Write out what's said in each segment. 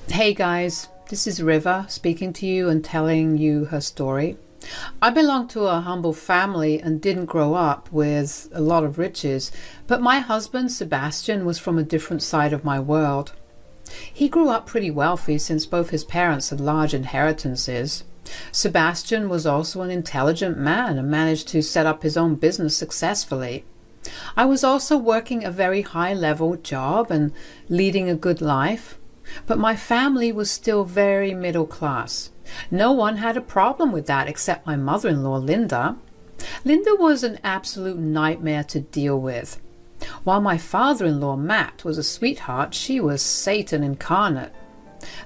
Hey guys, this is River speaking to you and telling you her story. I belong to a humble family and didn't grow up with a lot of riches, but my husband Sebastian was from a different side of my world. He grew up pretty wealthy since both his parents had large inheritances. Sebastian was also an intelligent man and managed to set up his own business successfully. I was also working a very high-level job and leading a good life, but my family was still very middle class. No one had a problem with that except my mother-in-law, Linda. Linda was an absolute nightmare to deal with. While my father-in-law, Matt, was a sweetheart, she was Satan incarnate.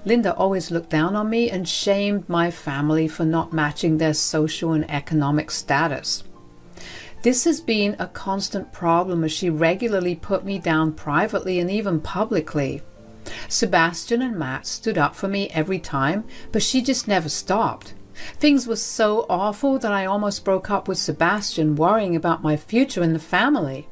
Linda always looked down on me and shamed my family for not matching their social and economic status. This has been a constant problem as she regularly put me down privately and even publicly. Sebastian and Matt stood up for me every time, but she just never stopped. Things were so awful that I almost broke up with Sebastian, worrying about my future in the family.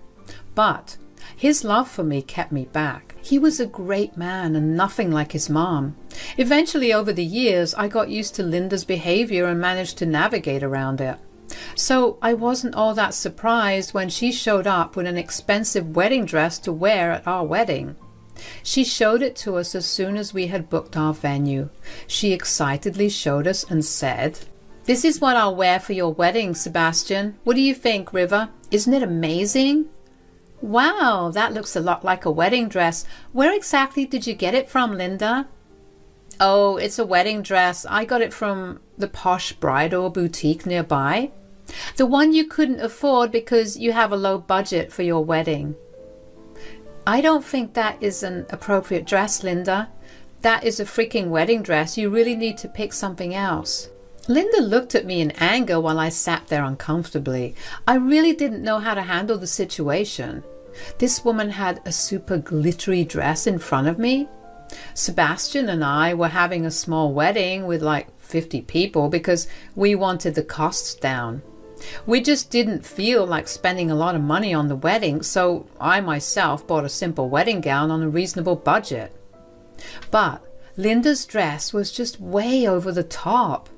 But his love for me kept me back. He was a great man and nothing like his mom. Eventually, over the years, I got used to Linda's behavior and managed to navigate around it. So I wasn't all that surprised when she showed up with an expensive wedding dress to wear at our wedding. She showed it to us as soon as we had booked our venue. She excitedly showed us and said, "This is what I'll wear for your wedding, Sebastian. What do you think, River? Isn't it amazing?" "Wow, that looks a lot like a wedding dress. Where exactly did you get it from, Linda?" "Oh, it's a wedding dress. I got it from the posh bridal boutique nearby. The one you couldn't afford because you have a low budget for your wedding." "I don't think that is an appropriate dress, Linda. That is a freaking wedding dress. You really need to pick something else." Linda looked at me in anger while I sat there uncomfortably. I really didn't know how to handle the situation. This woman had a super glittery dress in front of me. Sebastian and I were having a small wedding with like 50 people because we wanted the costs down. We just didn't feel like spending a lot of money on the wedding, so I myself bought a simple wedding gown on a reasonable budget. But Linda's dress was just way over the top.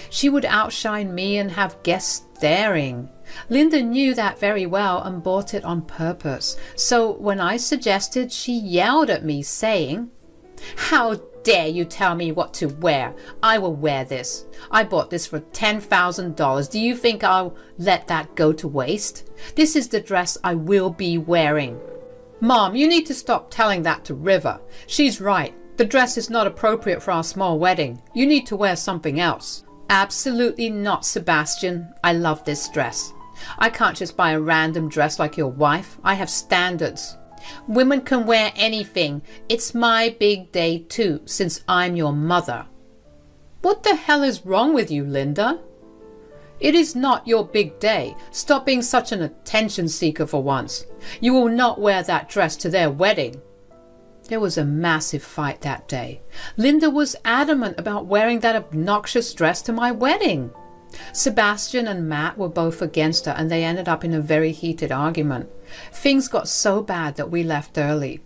She would outshine me and have guests staring. Linda knew that very well and bought it on purpose. So when I suggested, she yelled at me saying, "How dare you tell me what to wear? I will wear this. I bought this for $10,000. Do you think I'll let that go to waste? This is the dress I will be wearing." "Mom, you need to stop telling that to River. She's right. The dress is not appropriate for our small wedding. You need to wear something else." "Absolutely not, Sebastian. I love this dress. I can't just buy a random dress like your wife. I have standards. Women can wear anything. It's my big day too, since I'm your mother." "What the hell is wrong with you, Linda? It is not your big day. Stop being such an attention seeker for once. You will not wear that dress to their wedding." There was a massive fight that day. Linda was adamant about wearing that obnoxious dress to my wedding. Sebastian and Matt were both against her and they ended up in a very heated argument. Things got so bad that we left early.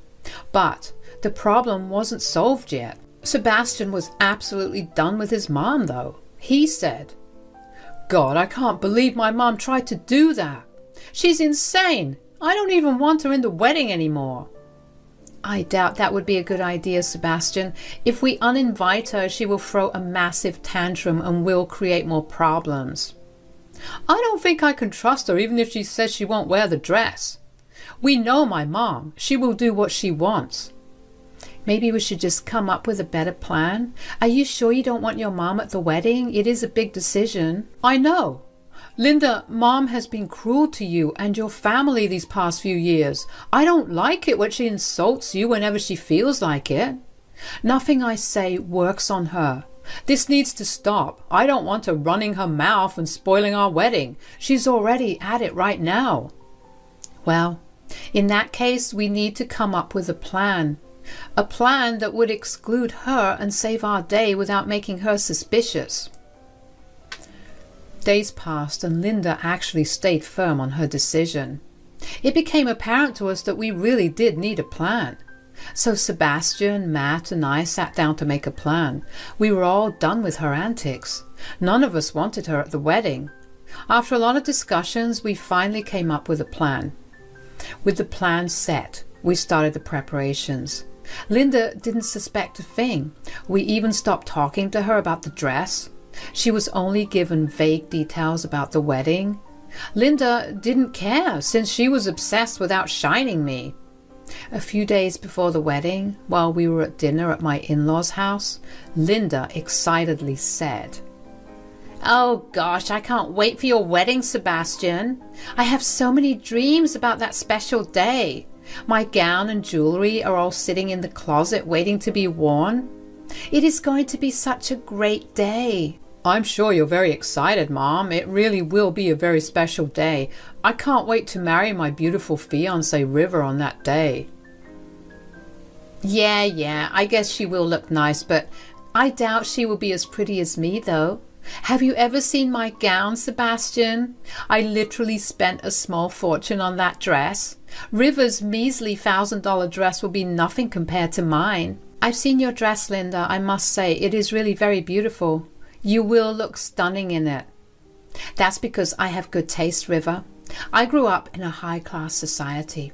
But the problem wasn't solved yet. Sebastian was absolutely done with his mom though. He said, "God, I can't believe my mom tried to do that. She's insane. I don't even want her in the wedding anymore." "I doubt that would be a good idea, Sebastian. If we uninvite her, she will throw a massive tantrum and will create more problems." "I don't think I can trust her even if she says she won't wear the dress. We know my mom. She will do what she wants." "Maybe we should just come up with a better plan. Are you sure you don't want your mom at the wedding? It is a big decision." "I know. Linda, Mom has been cruel to you and your family these past few years. I don't like it when she insults you whenever she feels like it. Nothing I say works on her. This needs to stop. I don't want her running her mouth and spoiling our wedding. She's already at it right now." "Well, in that case, we need to come up with a plan. A plan that would exclude her and save our day without making her suspicious." Days passed and Linda actually stayed firm on her decision. It became apparent to us that we really did need a plan. So Sebastian, Matt, and I sat down to make a plan. We were all done with her antics. None of us wanted her at the wedding. After a lot of discussions, we finally came up with a plan. With the plan set, we started the preparations. Linda didn't suspect a thing. We even stopped talking to her about the dress. She was only given vague details about the wedding. Linda didn't care, since she was obsessed with outshining me. A few days before the wedding, while we were at dinner at my in-laws' house, Linda excitedly said, "Oh gosh, I can't wait for your wedding, Sebastian. I have so many dreams about that special day. My gown and jewelry are all sitting in the closet waiting to be worn. It is going to be such a great day." "I'm sure you're very excited, Mom. It really will be a very special day. I can't wait to marry my beautiful fiancée River on that day." Yeah, I guess she will look nice, but I doubt she will be as pretty as me, though. Have you ever seen my gown, Sebastian? I literally spent a small fortune on that dress. River's measly $1,000 dress will be nothing compared to mine. I've seen your dress, Linda. I must say, it is really very beautiful. You will look stunning in it. That's because I have good taste, River. I grew up in a high-class society.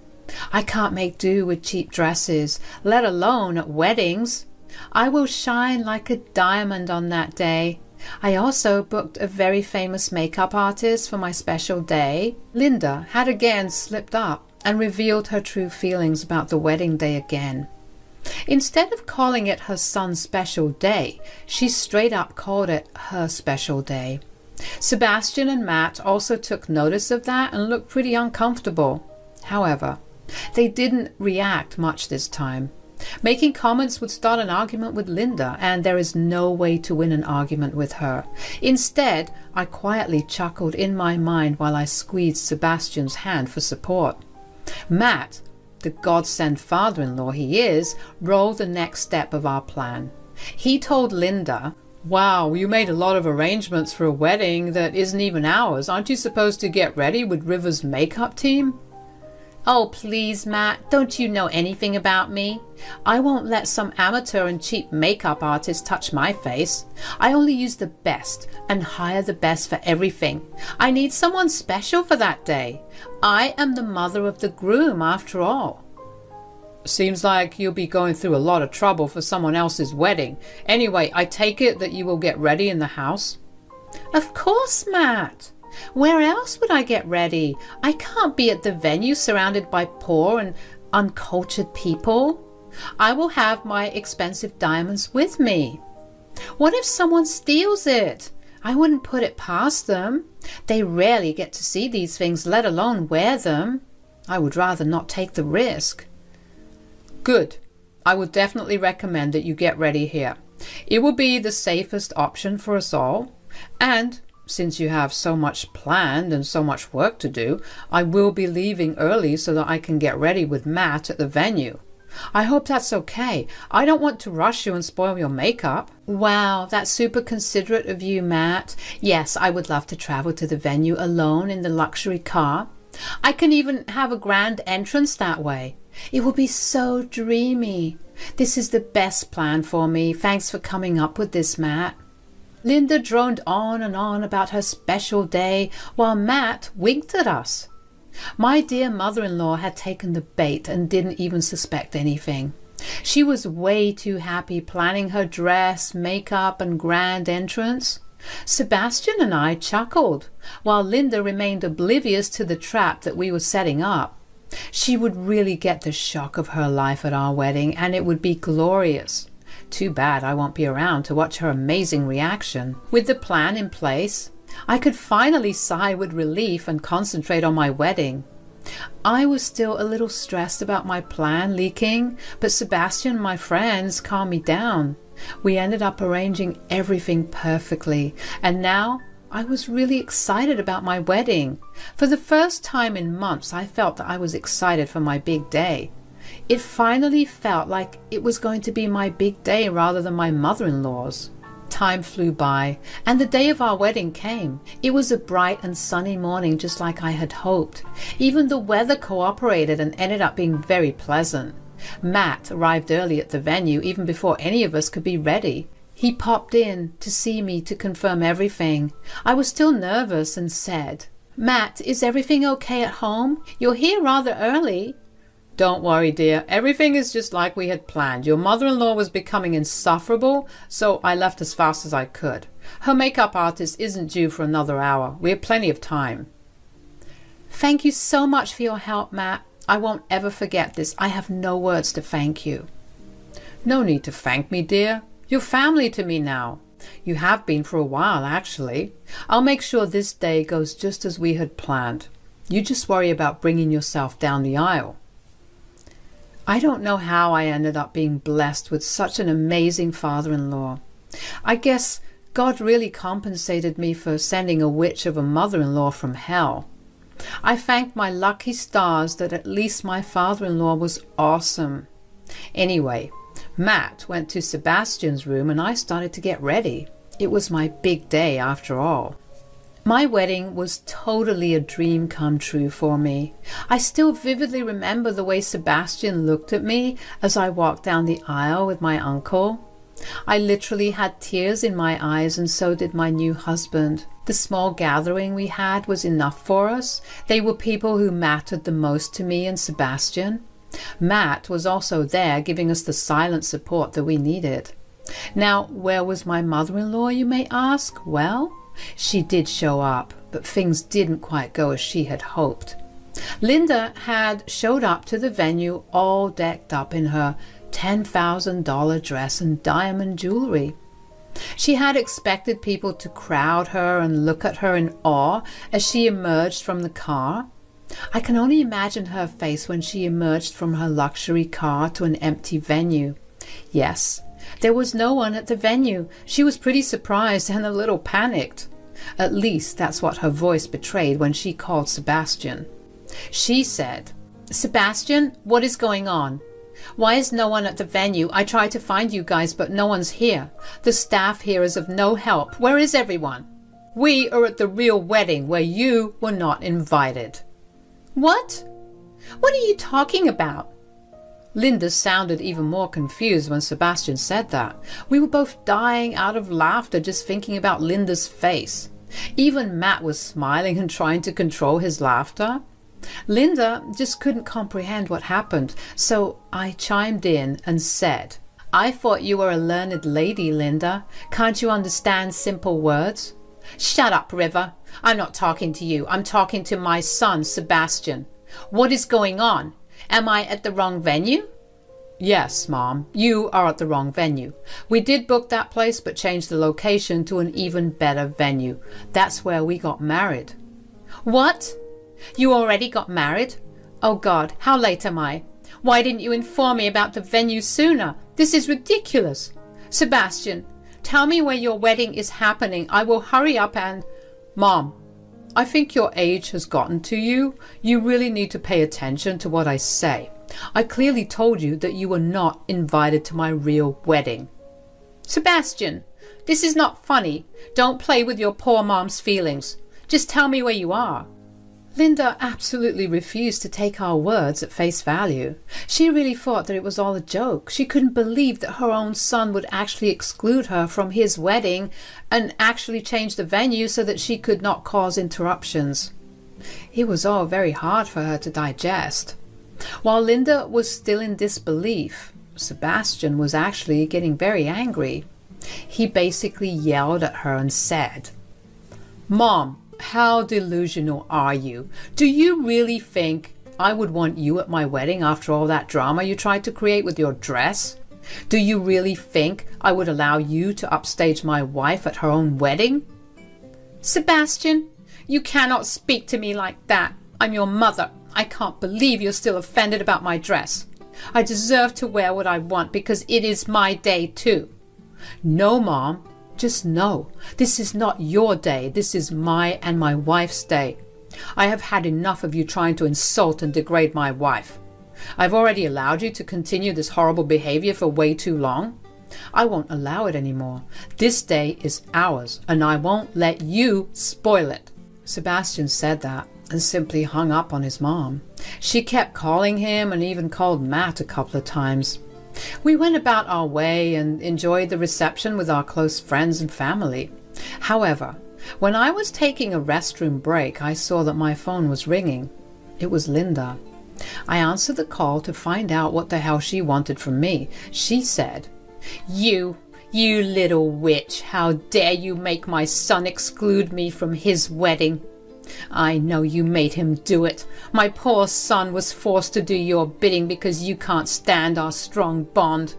I can't make do with cheap dresses, let alone at weddings. I will shine like a diamond on that day. I also booked a very famous makeup artist for my special day. Linda had again slipped up and revealed her true feelings about the wedding day again. Instead of calling it her son's special day, she straight up called it her special day. Sebastian and Matt also took notice of that and looked pretty uncomfortable. However, they didn't react much this time. Making comments would start an argument with Linda, and there is no way to win an argument with her. Instead, I quietly chuckled in my mind while I squeezed Sebastian's hand for support. Matt, the godsend father-in-law he is, rolled the next step of our plan. He told Linda, "Wow, you made a lot of arrangements for a wedding that isn't even ours. Aren't you supposed to get ready with River's makeup team?" "Oh, please, Matt, don't you know anything about me? I won't let some amateur and cheap makeup artist touch my face. I only use the best and hire the best for everything. I need someone special for that day. I am the mother of the groom, after all." "Seems like you'll be going through a lot of trouble for someone else's wedding. Anyway, I take it that you will get ready in the house?" "Of course, Matt. Where else would I get ready? I can't be at the venue surrounded by poor and uncultured people. I will have my expensive diamonds with me. What if someone steals it? I wouldn't put it past them. They rarely get to see these things, let alone wear them. I would rather not take the risk." "Good. I would definitely recommend that you get ready here. It will be the safest option for us all. And since you have so much planned and so much work to do, I will be leaving early so that I can get ready with Matt at the venue. I hope that's okay. I don't want to rush you and spoil your makeup." "Wow, that's super considerate of you, Matt. Yes, I would love to travel to the venue alone in the luxury car. I can even have a grand entrance that way. It will be so dreamy. This is the best plan for me. Thanks for coming up with this, Matt." Linda droned on and on about her special day while Matt winked at us. My dear mother-in-law had taken the bait and didn't even suspect anything. She was way too happy planning her dress, makeup, and grand entrance. Sebastian and I chuckled, while Linda remained oblivious to the trap that we were setting up. She would really get the shock of her life at our wedding, and it would be glorious. Too bad I won't be around to watch her amazing reaction. With the plan in place, I could finally sigh with relief and concentrate on my wedding. I was still a little stressed about my plan leaking, but Sebastian and my friends calmed me down. We ended up arranging everything perfectly, and now I was really excited about my wedding. For the first time in months, I felt that I was excited for my big day. It finally felt like it was going to be my big day rather than my mother-in-law's. Time flew by, and the day of our wedding came. It was a bright and sunny morning, just like I had hoped. Even the weather cooperated and ended up being very pleasant. Matt arrived early at the venue even before any of us could be ready. He popped in to see me to confirm everything. I was still nervous and said, "Matt, is everything okay at home? You're here rather early." "Don't worry, dear. Everything is just like we had planned. Your mother-in-law was becoming insufferable, so I left as fast as I could. Her makeup artist isn't due for another hour. We have plenty of time." "Thank you so much for your help, Matt. I won't ever forget this. I have no words to thank you." "No need to thank me, dear. You're family to me now. You have been for a while, actually. I'll make sure this day goes just as we had planned. You just worry about bringing yourself down the aisle." I don't know how I ended up being blessed with such an amazing father-in-law. I guess God really compensated me for sending a witch of a mother-in-law from hell. I thanked my lucky stars that at least my father-in-law was awesome. Anyway, Matt went to Sebastian's room and I started to get ready. It was my big day after all. My wedding was totally a dream come true for me. I still vividly remember the way Sebastian looked at me as I walked down the aisle with my uncle. I literally had tears in my eyes, and so did my new husband. The small gathering we had was enough for us. They were people who mattered the most to me and Sebastian. Matt was also there, giving us the silent support that we needed. Now, where was my mother-in-law, you may ask? Well, she did show up, but things didn't quite go as she had hoped. Linda had showed up to the venue all decked up in her $10,000 dress and diamond jewelry. She had expected people to crowd her and look at her in awe as she emerged from the car. I can only imagine her face when she emerged from her luxury car to an empty venue. Yes, there was no one at the venue. She was pretty surprised and a little panicked. At least that's what her voice betrayed when she called Sebastian. She said, "Sebastian, what is going on? Why is no one at the venue? I tried to find you guys, but no one's here. The staff here is of no help. Where is everyone? We are at the real wedding where you were not invited." "What? What are you talking about?" Linda sounded even more confused when Sebastian said that. We were both dying out of laughter just thinking about Linda's face. Even Matt was smiling and trying to control his laughter. Linda just couldn't comprehend what happened, so I chimed in and said, "I thought you were a learned lady, Linda. Can't you understand simple words?" "Shut up, River. I'm not talking to you. I'm talking to my son, Sebastian. What is going on? Am I at the wrong venue?" "Yes, Mom, you are at the wrong venue. We did book that place but changed the location to an even better venue. That's where we got married." "What? You already got married? Oh God, how late am I? Why didn't you inform me about the venue sooner? This is ridiculous. Sebastian, tell me where your wedding is happening. I will hurry up and—" "Mom, I think your age has gotten to you. You really need to pay attention to what I say. I clearly told you that you were not invited to my real wedding." "Sebastian, this is not funny. Don't play with your poor mom's feelings. Just tell me where you are." Linda absolutely refused to take our words at face value. She really thought that it was all a joke. She couldn't believe that her own son would actually exclude her from his wedding and actually change the venue so that she could not cause interruptions. It was all very hard for her to digest. While Linda was still in disbelief, Sebastian was actually getting very angry. He basically yelled at her and said, "Mom, how delusional are you? Do you really think I would want you at my wedding after all that drama you tried to create with your dress? Do you really think I would allow you to upstage my wife at her own wedding?" "Sebastian, you cannot speak to me like that. I'm your mother. I can't believe you're still offended about my dress. I deserve to wear what I want because it is my day too." "No, Mom. Just know, this is not your day. This is my and my wife's day. I have had enough of you trying to insult and degrade my wife. I've already allowed you to continue this horrible behavior for way too long. I won't allow it anymore. This day is ours, and I won't let you spoil it." Sebastian said that, and simply hung up on his mom. She kept calling him and even called Matt a couple of times. We went about our way and enjoyed the reception with our close friends and family. However, when I was taking a restroom break, I saw that my phone was ringing. It was Linda. I answered the call to find out what the hell she wanted from me. She said, You little witch, how dare you make my son exclude me from his wedding? I know you made him do it. My poor son was forced to do your bidding because you can't stand our strong bond.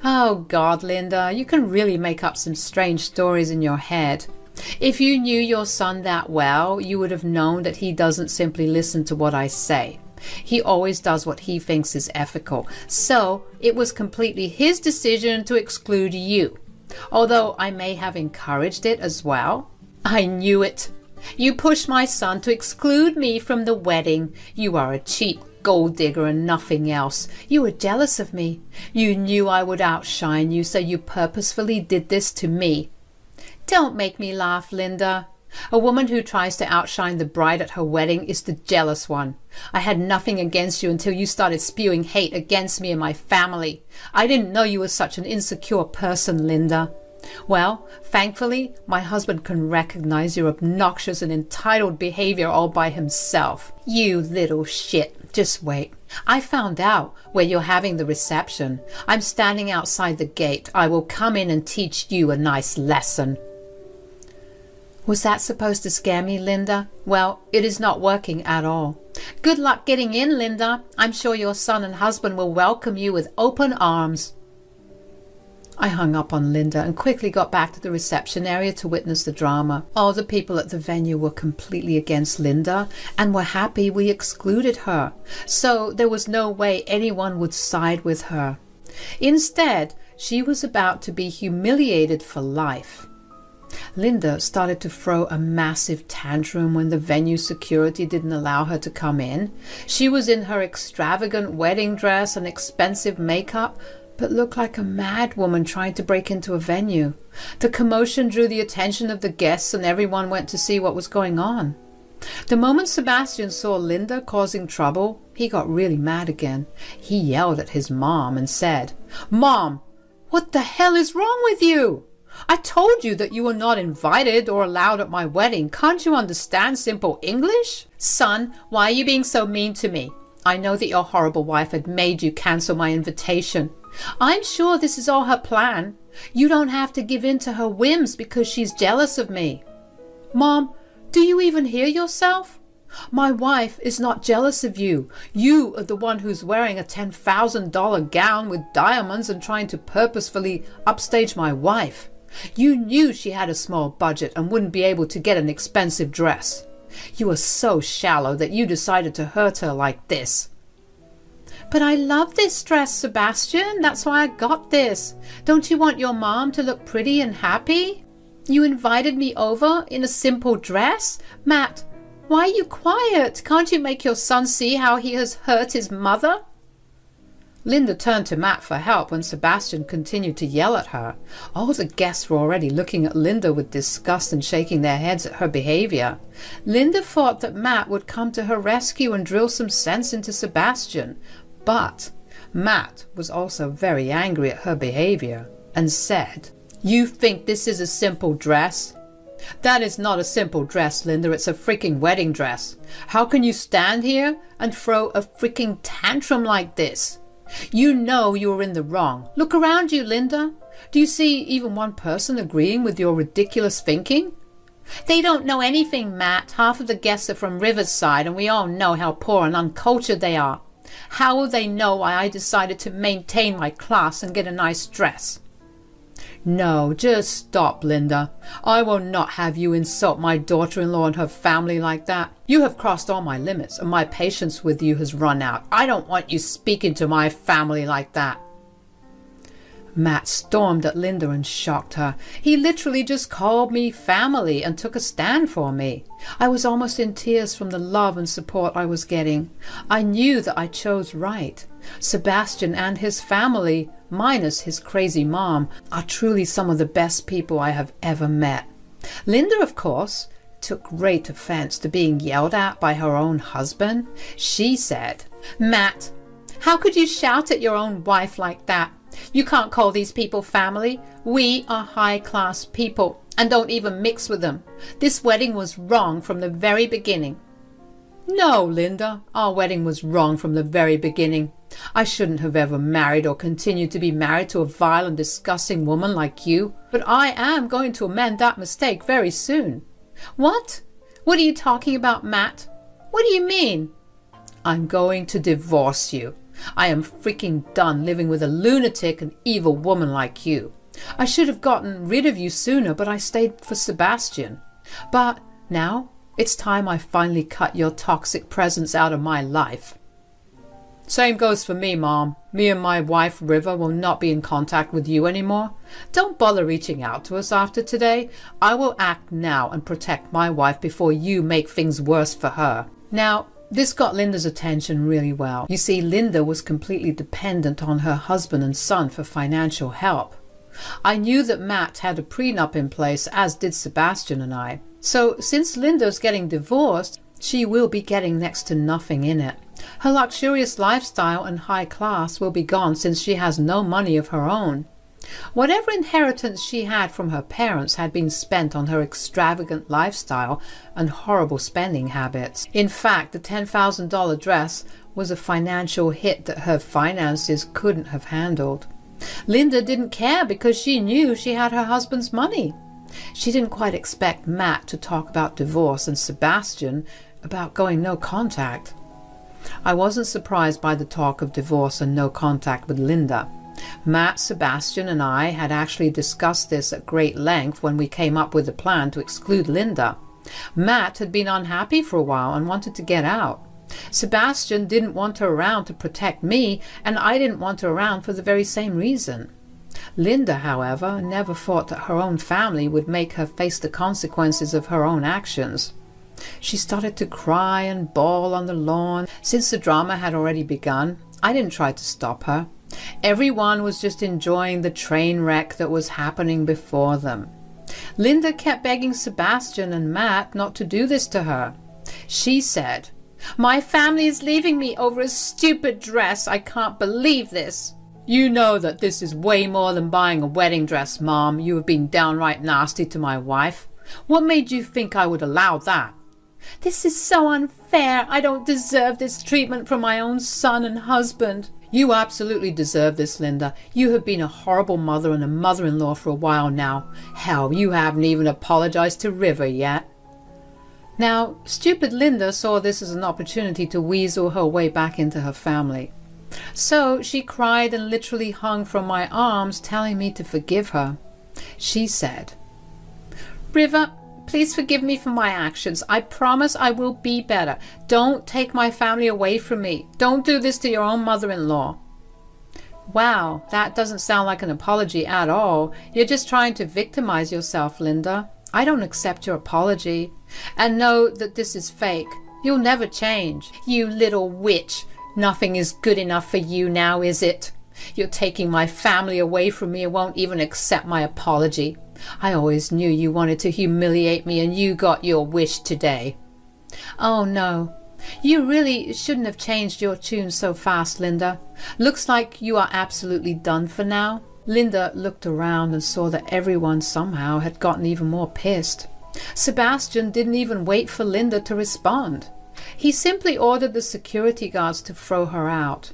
Oh God, Linda, you can really make up some strange stories in your head. If you knew your son that well, you would have known that he doesn't simply listen to what I say. He always does what he thinks is ethical. So it was completely his decision to exclude you, although I may have encouraged it as well. I knew it. You pushed my son to exclude me from the wedding. You are a cheap gold digger and nothing else. You were jealous of me. You knew I would outshine you, so you purposefully did this to me. Don't make me laugh, Linda. A woman who tries to outshine the bride at her wedding is the jealous one. I had nothing against you until you started spewing hate against me and my family. I didn't know you were such an insecure person, Linda. Well, thankfully, my husband can recognize your obnoxious and entitled behavior all by himself. You little shit. Just wait. I found out where you're having the reception. I'm standing outside the gate. I will come in and teach you a nice lesson. Was that supposed to scare me, Linda? Well, it is not working at all. Good luck getting in, Linda. I'm sure your son and husband will welcome you with open arms. I hung up on Linda and quickly got back to the reception area to witness the drama. All the people at the venue were completely against Linda and were happy we excluded her, so there was no way anyone would side with her. Instead, she was about to be humiliated for life. Linda started to throw a massive tantrum when the venue security didn't allow her to come in. She was in her extravagant wedding dress and expensive makeup, but looked like a mad woman trying to break into a venue. The commotion drew the attention of the guests and everyone went to see what was going on. The moment Sebastian saw Linda causing trouble, he got really mad again. He yelled at his mom and said, "Mom, what the hell is wrong with you? I told you that you were not invited or allowed at my wedding. Can't you understand simple English? Son, why are you being so mean to me? I know that your horrible wife had made you cancel my invitation. I'm sure this is all her plan. You don't have to give in to her whims because she's jealous of me." Mom, do you even hear yourself? My wife is not jealous of you. You are the one who's wearing a $10,000 gown with diamonds and trying to purposefully upstage my wife. You knew she had a small budget and wouldn't be able to get an expensive dress. You are so shallow that you decided to hurt her like this. But I love this dress, Sebastian. That's why I got this. Don't you want your mom to look pretty and happy? You invited me over in a simple dress? Matt, why are you quiet? Can't you make your son see how he has hurt his mother? Linda turned to Matt for help when Sebastian continued to yell at her. All the guests were already looking at Linda with disgust and shaking their heads at her behavior. Linda thought that Matt would come to her rescue and drill some sense into Sebastian. But Matt was also very angry at her behavior and said, "You think this is a simple dress? That is not a simple dress, Linda. It's a freaking wedding dress. How can you stand here and throw a freaking tantrum like this? You know you are in the wrong. Look around you, Linda. Do you see even one person agreeing with your ridiculous thinking?" "They don't know anything, Matt. Half of the guests are from Riverside, and we all know how poor and uncultured they are. How will they know why I decided to maintain my class and get a nice dress?" "No, just stop, Linda. I will not have you insult my daughter-in-law and her family like that. You have crossed all my limits, and my patience with you has run out. I don't want you speaking to my family like that." Matt stormed at Linda and shocked her. He literally just called me family and took a stand for me. I was almost in tears from the love and support I was getting. I knew that I chose right. Sebastian and his family, minus his crazy mom, are truly some of the best people I have ever met. Linda, of course, took great offense to being yelled at by her own husband. She said, "Matt, how could you shout at your own wife like that? You can't call these people family. We are high-class people and don't even mix with them. This wedding was wrong from the very beginning." "No, Linda, our wedding was wrong from the very beginning. I shouldn't have ever married or continued to be married to a vile and disgusting woman like you, but I am going to amend that mistake very soon." "What? What are you talking about, Matt? What do you mean?" "I'm going to divorce you. I am freaking done living with a lunatic and evil woman like you. I should have gotten rid of you sooner, but I stayed for Sebastian. But now it's time I finally cut your toxic presence out of my life." "Same goes for me, Mom. Me and my wife, River, will not be in contact with you anymore. Don't bother reaching out to us after today. I will act now and protect my wife before you make things worse for her." Now, this got Linda's attention really well. You see, Linda was completely dependent on her husband and son for financial help. I knew that Matt had a prenup in place, as did Sebastian and I. So since Linda's getting divorced, she will be getting next to nothing in it. Her luxurious lifestyle and high class will be gone since she has no money of her own. Whatever inheritance she had from her parents had been spent on her extravagant lifestyle and horrible spending habits. In fact, the $10,000 dress was a financial hit that her finances couldn't have handled. Linda didn't care because she knew she had her husband's money. She didn't quite expect Matt to talk about divorce and Sebastian about going no contact. I wasn't surprised by the talk of divorce and no contact with Linda. Matt, Sebastian, and I had actually discussed this at great length when we came up with the plan to exclude Linda. Matt had been unhappy for a while and wanted to get out. Sebastian didn't want her around to protect me, and I didn't want her around for the very same reason. Linda, however, never thought that her own family would make her face the consequences of her own actions. She started to cry and bawl on the lawn. Since the drama had already begun, I didn't try to stop her. Everyone was just enjoying the train wreck that was happening before them. Linda kept begging Sebastian and Matt not to do this to her. She said, "My family is leaving me over a stupid dress. I can't believe this." "You know that this is way more than buying a wedding dress, Mom. You have been downright nasty to my wife. What made you think I would allow that?" "This is so unfair. I don't deserve this treatment from my own son and husband." "You absolutely deserve this, Linda. You have been a horrible mother and a mother-in-law for a while now. Hell, you haven't even apologized to River yet." Now, stupid Linda saw this as an opportunity to weasel her way back into her family. So she cried and literally hung from my arms, telling me to forgive her. She said, "River, please forgive me for my actions. I promise I will be better. Don't take my family away from me. Don't do this to your own mother-in-law." Wow, that doesn't sound like an apology at all. You're just trying to victimize yourself, Linda. I don't accept your apology. And know that this is fake. You'll never change. You little witch. Nothing is good enough for you now, is it? You're taking my family away from me and won't even accept my apology. I always knew you wanted to humiliate me, and you got your wish today. Oh no, you really shouldn't have changed your tune so fast, Linda. Looks like you are absolutely done for now. Linda looked around and saw that everyone somehow had gotten even more pissed. Sebastian didn't even wait for Linda to respond. He simply ordered the security guards to throw her out.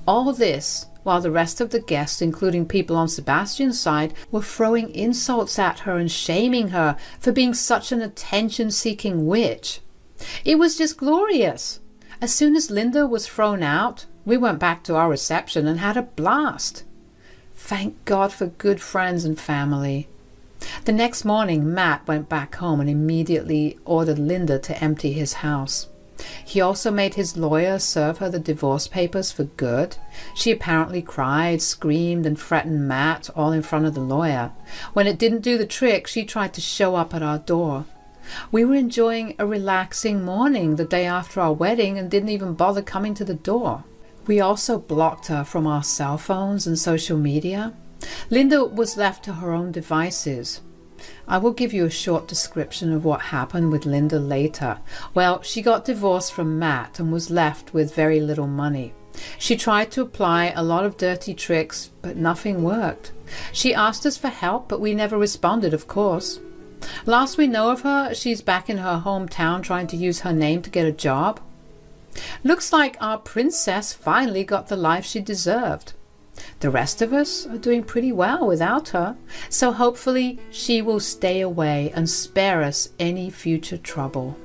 All this while the rest of the guests, including people on Sebastian's side, were throwing insults at her and shaming her for being such an attention-seeking witch. It was just glorious. As soon as Linda was thrown out, we went back to our reception and had a blast. Thank God for good friends and family. The next morning, Matt went back home and immediately ordered Linda to empty his house. He also made his lawyer serve her the divorce papers for good. She apparently cried, screamed, and threatened Matt, all in front of the lawyer. When it didn't do the trick, she tried to show up at our door. We were enjoying a relaxing morning the day after our wedding and didn't even bother coming to the door. We also blocked her from our cell phones and social media. Linda was left to her own devices. I will give you a short description of what happened with Linda later. Well, she got divorced from Matt and was left with very little money. She tried to apply a lot of dirty tricks, but nothing worked. She asked us for help, but we never responded, of course. Last we know of her, she's back in her hometown trying to use her name to get a job. Looks like our princess finally got the life she deserved. The rest of us are doing pretty well without her, so hopefully she will stay away and spare us any future trouble.